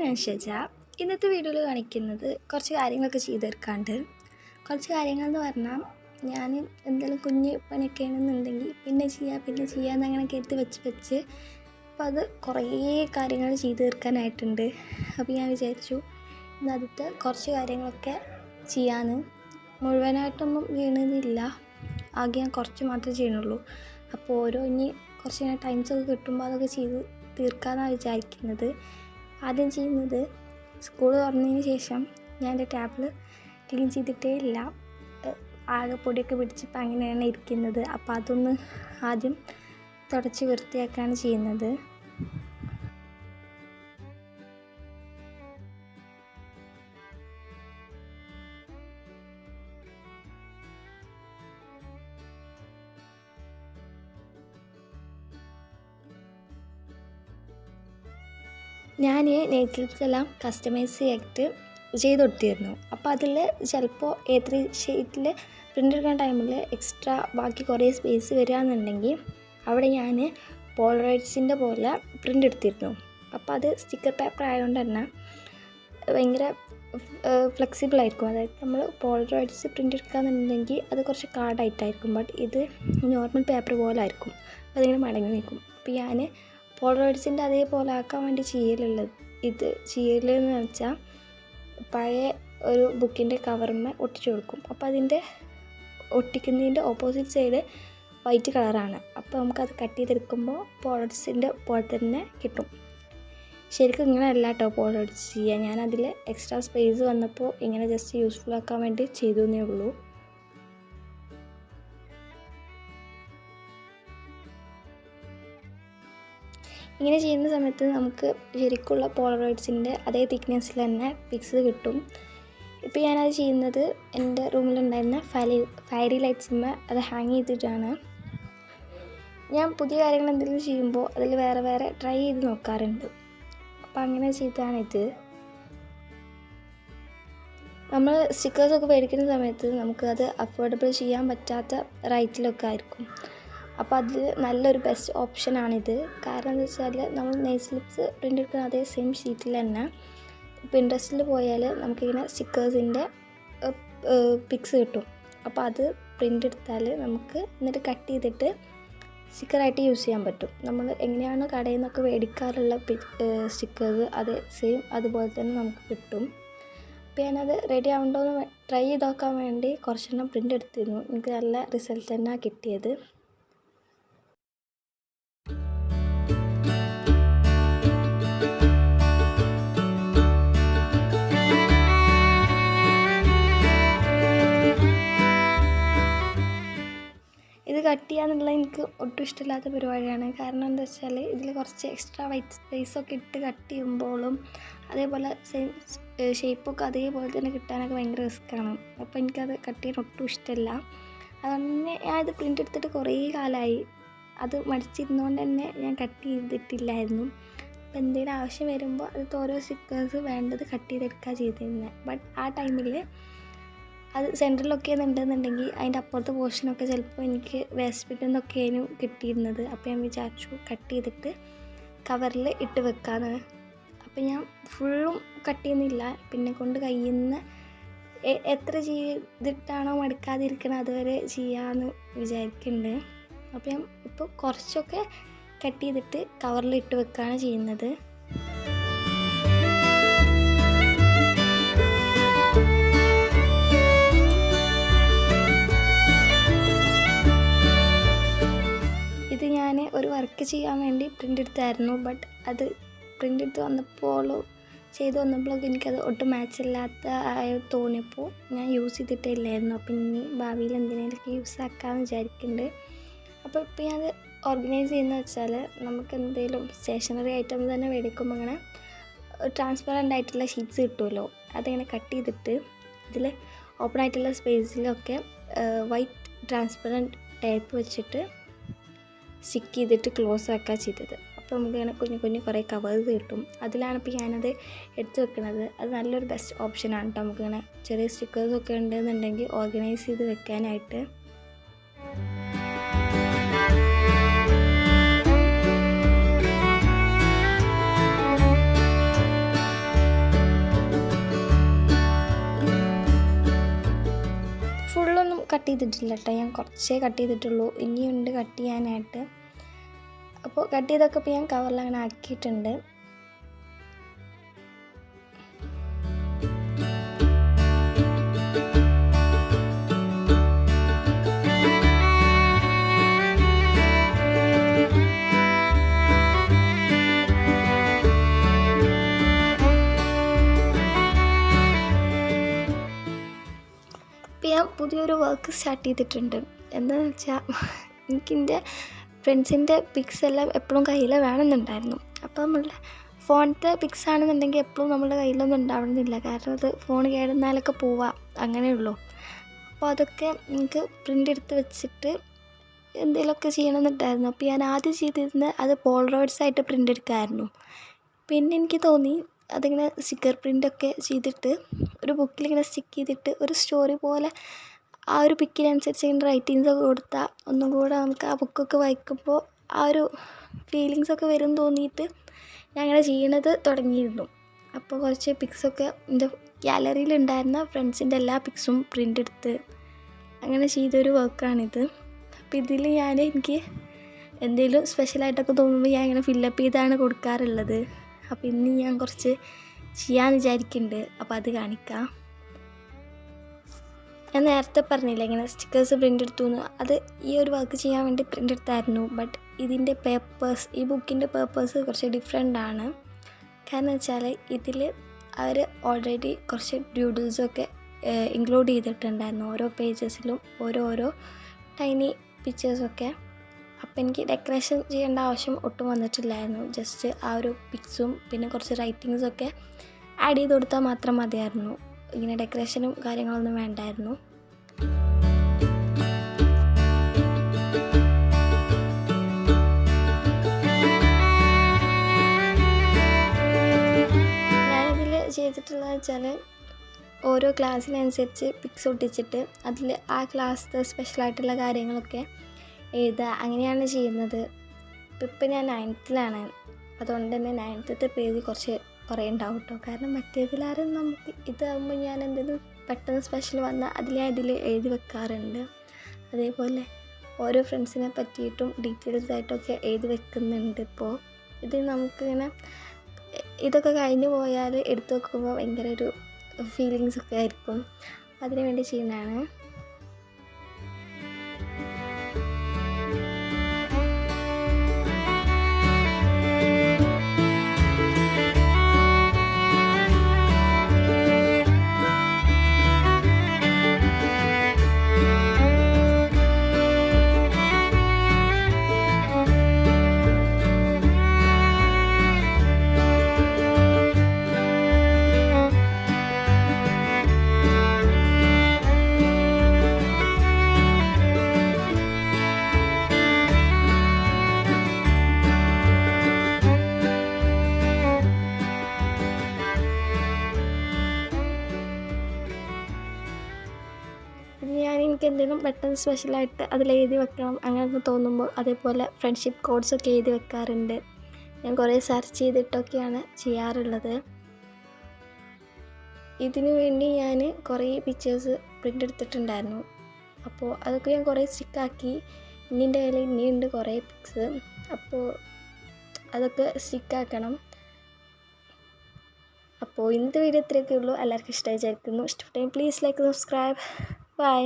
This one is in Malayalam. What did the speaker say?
ഞാൻ ഷജ. ഇന്നത്തെ വീഡിയോയിൽ കാണിക്കുന്നത് കുറച്ച് കാര്യങ്ങളൊക്കെ ചെയ്ത് തീർക്കാണ്ട്. കുറച്ച് കാര്യങ്ങളെന്ന് പറഞ്ഞാൽ ഞാൻ എന്തെങ്കിലും കുഞ്ഞ് പണിയൊക്കെ ആണെന്നുണ്ടെങ്കിൽ പിന്നെ ചെയ്യാമെന്നങ്ങനെ കരുതി വെച്ച് അപ്പോൾ അത് കുറേ കാര്യങ്ങൾ ചെയ്ത് തീർക്കാനായിട്ടുണ്ട്. അപ്പോൾ ഞാൻ വിചാരിച്ചു ഇന്നത്തെ കുറച്ച് കാര്യങ്ങളൊക്കെ ചെയ്യാൻ. മുഴുവനായിട്ടൊന്നും ചെയ്യണമെന്നില്ല, ആകെ ഞാൻ കുറച്ച് മാത്രമേ ചെയ്യണുള്ളൂ. അപ്പോൾ ഇനി കുറച്ച് ടൈംസൊക്കെ കിട്ടുമ്പോൾ അതൊക്കെ ചെയ്ത് തീർക്കാമെന്നാണ് വിചാരിക്കുന്നത്. ആദ്യം ചെയ്യുന്നത്, സ്കൂൾ തുറന്നതിന് ശേഷം ഞാൻ എൻ്റെ ടേബിൾ ക്ലീൻ ചെയ്തിട്ടേ ഇല്ല, ആകെ പൊടിയൊക്കെ പിടിച്ചിപ്പോൾ അങ്ങനെയാണ് ഇരിക്കുന്നത്. അപ്പോൾ അതൊന്ന് ആദ്യം തുടച്ച് വൃത്തിയാക്കുകയാണ് ചെയ്യുന്നത്. ഞാൻ നെയിൽസ് എല്ലാം കസ്റ്റമൈസ് ചെയ്ത് കൊടുത്തിരുന്നു. അപ്പോൾ അതിൽ ചിലപ്പോൾ A3 ഷീറ്റിൽ പ്രിൻ്റ് എടുക്കുന്ന ടൈമിൽ എക്സ്ട്രാ ബാക്കി കുറേ സ്പേസ് വരികയാണെന്നുണ്ടെങ്കിൽ അവിടെ ഞാൻ പോളറൈഡ്സിൻ്റെ പോലെ പ്രിൻ്റ് എടുത്തിരുന്നു. അപ്പോൾ അത് സ്റ്റിക്കർ പേപ്പർ ആയതുകൊണ്ട് തന്നെ ഭയങ്കര ഫ്ലെക്സിബിൾ ആയിരിക്കും. അതായത് നമ്മൾ പോളറൈഡ്സ് പ്രിൻ്റ് എടുക്കുകയെന്നുണ്ടെങ്കിൽ അത് കുറച്ച് കാർഡായിട്ടായിരിക്കും, ബട്ട് ഇത് നോർമൽ പേപ്പർ പോലെ ആയിരിക്കും. അപ്പോൾ അതിങ്ങനെ മടങ്ങി നിൽക്കും. അപ്പോൾ ഞാൻ പോളറൈഡ്സിൻ്റെ അതേപോലെ ആക്കാൻ വേണ്ടി ചെയ്യലെന്ന് വെച്ചാൽ പഴയ ഒരു ബുക്കിൻ്റെ കവറിന്മേൽ ഒട്ടിച്ചു കൊടുക്കും. അപ്പോൾ അതിൻ്റെ ഒട്ടിക്കുന്നതിൻ്റെ ഓപ്പോസിറ്റ് സൈഡ് വൈറ്റ് കളറാണ്. അപ്പോൾ നമുക്കത് കട്ട് ചെയ്തെടുക്കുമ്പോൾ പോളറൈഡ്സിൻ്റെ പോലെ തന്നെ കിട്ടും. ശരിക്കും ഇങ്ങനെ അല്ല കേട്ടോ പോളറൈഡ്സ് ചെയ്യുക. ഞാനതിൽ എക്സ്ട്രാ സ്പേസ് വന്നപ്പോൾ ഇങ്ങനെ ജസ്റ്റ് യൂസ്ഫുൾ ആക്കാൻ വേണ്ടി ചെയ്തു എന്നേ ഉള്ളൂ. ഇങ്ങനെ ചെയ്യുന്ന സമയത്ത് നമുക്ക് ശരിക്കുള്ള പോളറോയിഡ്സിൻ്റെ അതേ തിക്നെസ്സിൽ തന്നെ പിക്സ് കിട്ടും. ഇപ്പോൾ ഞാനത് ചെയ്യുന്നത് എൻ്റെ റൂമിലുണ്ടായിരുന്ന ഫയറി ലൈറ്റ്സിന്മേൽ അത് ഹാങ് ചെയ്തിട്ടാണ്. ഞാൻ പുതിയ കാര്യങ്ങൾ എന്തെങ്കിലും ചെയ്യുമ്പോൾ അതിൽ വേറെ ട്രൈ ചെയ്ത് നോക്കാറുണ്ട്. അപ്പോൾ അങ്ങനെ ചെയ്തതാണിത്. നമ്മൾ സ്റ്റിക്കേഴ്സൊക്കെ മേടിക്കുന്ന സമയത്ത് നമുക്കത് അഫോർഡബിൾ ചെയ്യാൻ പറ്റാത്ത റേറ്റിലൊക്കെ ആയിരിക്കും. അപ്പോൾ അതിൽ നല്ലൊരു ബെസ്റ്റ് ഓപ്ഷനാണിത്. കാരണം എന്താ വെച്ചാൽ നമ്മൾ നെയിൽ സ്ലിപ്സ് പ്രിൻ്റ് എടുക്കുന്ന അതേ സെയിം ഷീറ്റിൽ തന്നെ പിൻട്രസ്റ്റിൽ പോയാൽ നമുക്കിങ്ങനെ സ്റ്റിക്കേഴ്സിൻ്റെ പിക്സ് കിട്ടും. അപ്പോൾ അത് പ്രിൻ്റ് എടുത്താൽ നമുക്ക് എന്നിട്ട് കട്ട് ചെയ്തിട്ട് സ്റ്റിക്കറായിട്ട് യൂസ് ചെയ്യാൻ പറ്റും. നമ്മൾ എങ്ങനെയാണ് കടയിൽ നിന്നൊക്കെ മേടിക്കാറുള്ള സ്റ്റിക്കേഴ്സ് അതേ സെയിം അതുപോലെ തന്നെ നമുക്ക് കിട്ടും. അപ്പോൾ ഞാനത് റെഡി ആവുന്നുണ്ടോയെന്ന് ട്രൈ ചെയ്ത് നോക്കാൻ വേണ്ടി കുറച്ചെണ്ണം പ്രിൻ്റ് എടുത്തിരുന്നു. എനിക്ക് നല്ല റിസൾട്ട് തന്നെയാണ് കിട്ടിയത്. ഇത് കട്ട് ചെയ്യാന്നുള്ളത് എനിക്ക് ഒട്ടും ഇഷ്ടമില്ലാത്ത പരിപാടിയാണ്. കാരണം എന്താ വെച്ചാൽ ഇതിൽ കുറച്ച് എക്സ്ട്രാ വൈറ്റ് സ്പേസൊക്കെ ഇട്ട് കട്ട് ചെയ്യുമ്പോഴും അതേപോലെ സെയിം ഷേപ്പൊക്കെ അതേപോലെ തന്നെ കിട്ടാനൊക്കെ ഭയങ്കര റിസ്ക്കാണ്. അപ്പോൾ എനിക്കത് കട്ട് ചെയ്യാൻ ഒട്ടും ഇഷ്ടമില്ല. അതുകൊണ്ട് ഞാനിത് പ്രിൻ്റ് എടുത്തിട്ട് കുറേ കാലമായി. അത് മടിച്ചിരുന്നുകൊണ്ട് തന്നെ ഞാൻ കട്ട് ചെയ്തിട്ടില്ലായിരുന്നു. അപ്പോൾ എന്തെങ്കിലും ആവശ്യം വരുമ്പോൾ അത് ഓരോ സ്റ്റിക്കേഴ്സ് വേണ്ടത് കട്ട് ചെയ്തെടുക്കുക ചെയ്തിരുന്നത്. ബട്ട് ആ ടൈമിൽ അത് സെൻറ്ററിലൊക്കെ ഉണ്ടെന്നുണ്ടെങ്കിൽ അതിൻ്റെ അപ്പുറത്തെ പോർഷനൊക്കെ ചിലപ്പോൾ എനിക്ക് വേസ്റ്റ് ബിറ്റിൽ നിന്നൊക്കെയാണ് കിട്ടിയിരുന്നത്. അപ്പോൾ ഞാൻ വിചാരിച്ചു കട്ട് ചെയ്തിട്ട് കവറിൽ ഇട്ട് വെക്കാമെന്ന്. അപ്പോൾ ഞാൻ ഫുള്ളും കട്ട് ചെയ്യുന്നില്ല, പിന്നെ കൊണ്ട് കയ്യിൽ നിന്ന് എത്ര ചെയ്തിട്ടാണോ മടുക്കാതിരിക്കണം അതുവരെ ചെയ്യാമെന്ന് വിചാരിക്കുന്നുണ്ട്. അപ്പോൾ ഞാൻ ഇപ്പോൾ കുറച്ചൊക്കെ കട്ട് ചെയ്തിട്ട് കവറിൽ ഇട്ട് വെക്കുകയാണ് ചെയ്യുന്നത്. ഇത് ഞാൻ ഒരു വർക്ക് ചെയ്യാൻ വേണ്ടി പ്രിൻ്റ് എടുത്തായിരുന്നു. ബട്ട് അത് പ്രിൻ്റ് എടുത്ത് ചെയ്ത് വന്നപ്പോഴൊക്കെ എനിക്കത് ഒട്ടും മാച്ചില്ലാത്ത തോന്നിയപ്പോൾ ഞാൻ യൂസ് ചെയ്തിട്ടേ ഇല്ലായിരുന്നു. അപ്പോൾ ഇനി ഭാവിയിൽ എന്തിനേലൊക്കെ യൂസ് ആക്കാമെന്ന് വിചാരിക്കുന്നുണ്ട്. അപ്പോൾ ഇപ്പോൾ ഞാൻ ഓർഗനൈസ് ചെയ്യുന്നത് വെച്ചാൽ നമുക്ക് എന്തെങ്കിലും സ്റ്റേഷനറി ഐറ്റം തന്നെ മേടിക്കുമ്പോൾ അങ്ങനെ ട്രാൻസ്പെറൻ്റ് ആയിട്ടുള്ള ഷീറ്റ്സ് കിട്ടുമല്ലോ, അതിങ്ങനെ കട്ട് ചെയ്തിട്ട് ഇതിൽ ഓപ്പൺ ആയിട്ടുള്ള സ്പേസിലൊക്കെ വൈറ്റ് ട്രാൻസ്പെറൻറ്റ് ടേപ്പ് വെച്ചിട്ട് സ്റ്റിക്ക് ചെയ്തിട്ട് ക്ലോസ് ആക്കുക ചെയ്തത്. അപ്പോൾ നമുക്കിങ്ങനെ കുഞ്ഞു കുറേ കവേഴ്സ് കിട്ടും. അതിലാണ് ഇപ്പോൾ ഞാനത് എടുത്ത് വെക്കുന്നത്. അത് നല്ലൊരു ബെസ്റ്റ് ഓപ്ഷനാണ് കേട്ടോ. നമുക്കിങ്ങനെ ചെറിയ സ്റ്റിക്കേഴ്സൊക്കെ ഉണ്ടെന്നുണ്ടെങ്കിൽ ഓർഗനൈസ് ചെയ്ത് വെക്കാനായിട്ട്. കട്ട് ചെയ്തിട്ടില്ല കേട്ടോ, ഞാൻ കുറച്ചേ കട്ട് ചെയ്തിട്ടുള്ളൂ, ഇനിയുണ്ട് കട്ട് ചെയ്യാനായിട്ട്. അപ്പോൾ കട്ട് ചെയ്തൊക്കെ ഇപ്പോൾ ഞാൻ കവറിൽ അങ്ങനെ ആക്കിയിട്ടുണ്ട്. ഇപ്പം ഞാൻ പുതിയൊരു വർക്ക് സ്റ്റാർട്ട് ചെയ്തിട്ടുണ്ട്. എന്താണെന്ന് വെച്ചാൽ എനിക്കെൻ്റെ ഫ്രണ്ട്സിൻ്റെ പിക്സ് എല്ലാം എപ്പോഴും കയ്യിൽ വേണമെന്നുണ്ടായിരുന്നു. അപ്പോൾ നമ്മളുടെ ഫോണിലത്തെ പിക്സ് ആണെന്നുണ്ടെങ്കിൽ എപ്പോഴും നമ്മുടെ കയ്യിലൊന്നും ഉണ്ടാവണമെന്നില്ല, കാരണം അത് ഫോൺ കേടുന്നാലൊക്കെ പോവാം, അങ്ങനെയുള്ളൂ. അപ്പോൾ അതൊക്കെ എനിക്ക് പ്രിൻ്റ് എടുത്ത് വെച്ചിട്ട് എന്തെങ്കിലുമൊക്കെ ചെയ്യണമെന്നുണ്ടായിരുന്നു. അപ്പോൾ ഞാൻ ആദ്യം ചെയ്തിരുന്നത് അത് പോളറോയിഡ്സ് ആയിട്ട് പ്രിൻ്റ് എടുക്കാമായിരുന്നു. പിന്നെ എനിക്ക് തോന്നി അതിങ്ങനെ സ്റ്റിക്കർ പ്രിൻ്റൊക്കെ ചെയ്തിട്ട് ഒരു ബുക്കിലിങ്ങനെ സ്റ്റിക്ക് ചെയ്തിട്ട് ഒരു സ്റ്റോറി പോലെ ആ ഒരു പിക്കിനനുസരിച്ച് ഇങ്ങനെ റൈറ്റിങ്സൊക്കെ കൊടുത്താൽ ഒന്നും കൂടെ നമുക്ക് ആ ബുക്കൊക്കെ വായിക്കുമ്പോൾ ആ ഒരു ഫീലിങ്സൊക്കെ വരും തോന്നിയിട്ട് ഞാൻ അങ്ങനെ ചെയ്യണത് തുടങ്ങിയിരുന്നു. അപ്പോൾ കുറച്ച് പിക്സൊക്കെ എൻ്റെ ഗാലറിയിലുണ്ടായിരുന്ന ഫ്രണ്ട്സിൻ്റെ എല്ലാ പിക്സും പ്രിൻ്റ് എടുത്ത് അങ്ങനെ ചെയ്തൊരു വർക്കാണിത്. അപ്പോൾ ഇതിൽ എനിക്ക് എന്തെങ്കിലും സ്പെഷ്യലായിട്ടൊക്കെ തോന്നുമ്പോൾ ഞാൻ ഇങ്ങനെ ഫില്ലപ്പ് ചെയ്താണ് കൊടുക്കാറുള്ളത്. അപ്പോൾ ഇന്ന് ഞാൻ കുറച്ച് ചെയ്യാമെന്ന് വിചാരിക്കുന്നുണ്ട്, അപ്പോൾ അത് കാണിക്കാം. ഞാൻ നേരത്തെ പറഞ്ഞില്ല ഇങ്ങനെ സ്റ്റിക്കേഴ്സ് പ്രിൻ്റ് എടുത്തു എന്ന്, അത് ഈ ഒരു വർക്ക് ചെയ്യാൻ വേണ്ടി പ്രിൻ്റ് എടുത്തായിരുന്നു. ബട്ട് ഇതിൻ്റെ പേപ്പേഴ്സ്, ഈ ബുക്കിൻ്റെ പേപ്പേഴ്സ് കുറച്ച് ഡിഫറെൻ്റ് ആണ്. കാരണം വെച്ചാൽ ഇതിൽ അവർ ഓൾറെഡി കുറച്ച് ഡ്യൂഡിൽസൊക്കെ ഇൻക്ലൂഡ് ചെയ്തിട്ടുണ്ടായിരുന്നു, ഓരോ പേജസിലും ഓരോരോ ടൈനി പിക്ചേഴ്സൊക്കെ. അപ്പോൾ എനിക്ക് ഡെക്കറേഷൻ ചെയ്യേണ്ട ആവശ്യം ഒട്ടും വന്നിട്ടില്ലായിരുന്നു. ജസ്റ്റ് ആ ഒരു പിക്സും പിന്നെ കുറച്ച് റൈറ്റിങ്സൊക്കെ ആഡ് ചെയ്ത് കൊടുത്താൽ മാത്രം മതിയായിരുന്നു. ഇങ്ങനെ ഡെക്കറേഷനും കാര്യങ്ങളൊന്നും വേണ്ടായിരുന്നു. ഞാനിതിൽ ചെയ്തിട്ടുള്ളത് വെച്ചാൽ ഓരോ ക്ലാസ്സിനനുസരിച്ച് പിക്സ് ഒട്ടിച്ചിട്ട് അതിൽ ആ ക്ലാസ്സിലെ സ്പെഷ്യലായിട്ടുള്ള കാര്യങ്ങളൊക്കെ എഴുതുക, അങ്ങനെയാണ് ചെയ്യുന്നത്. ഇപ്പം ഞാൻ 9th-ലാണ്, അതുകൊണ്ട് തന്നെ 9th-ത്തെ പേജ് കുറേ ഉണ്ടാവും കേട്ടോ. കാരണം മറ്റേതിലാരും നമുക്ക് ഇതാകുമ്പോൾ ഞാൻ എന്തെങ്കിലും പെട്ടെന്ന് സ്പെഷ്യൽ വന്നാൽ ഇതിൽ എഴുതി വെക്കാറുണ്ട്. അതേപോലെ ഓരോ ഫ്രണ്ട്സിനെ പറ്റിയിട്ടും ഡീറ്റെയിൽസ് ആയിട്ടൊക്കെ എഴുതി വെക്കുന്നുണ്ട്. ഇപ്പോൾ ഇത് നമുക്കിങ്ങനെ ഇതൊക്കെ കഴിഞ്ഞ് പോയാൽ എടുത്തു വെക്കുമ്പോൾ ഭയങ്കര ഒരു ഫീലിങ്സൊക്കെ ആയിരിക്കും. അതിനു വേണ്ടി ചെയ്യുന്നതാണ്. എനിക്ക് എന്തെങ്കിലും പെട്ടെന്ന് സ്പെഷ്യലായിട്ട് അതിൽ എഴുതി വെക്കണം അങ്ങനെയൊക്കെ തോന്നുമ്പോൾ അതേപോലെ ഫ്രണ്ട്ഷിപ്പ് കോഡ്സൊക്കെ എഴുതി വെക്കാറുണ്ട്. ഞാൻ കുറേ സെർച്ച് ചെയ്തിട്ടൊക്കെയാണ് ചെയ്യാറുള്ളത്. ഇതിനു വേണ്ടി ഞാൻ കുറേ പിക്ചേഴ്സ് പ്രിൻ്റ് എടുത്തിട്ടുണ്ടായിരുന്നു. അപ്പോൾ അതൊക്കെ ഞാൻ കുറേ സ്റ്റിക്കാക്കി. എൻ്റെ കയ്യിൽ ഇനിയുണ്ട് കുറേ പിക്സ്, അപ്പോൾ അതൊക്കെ സ്റ്റിക്കാക്കണം. അപ്പോൾ ഇന്നത്തെ വീഡിയോ ഇത്രയൊക്കെ ഉള്ളൂ. എല്ലാവർക്കും ഇഷ്ടമായി വിചാരിക്കുന്നു. ഇഷ്ടപ്പെട്ടെങ്കിൽ പ്ലീസ് ലൈക്ക്, സബ്സ്ക്രൈബ്. ബൈ.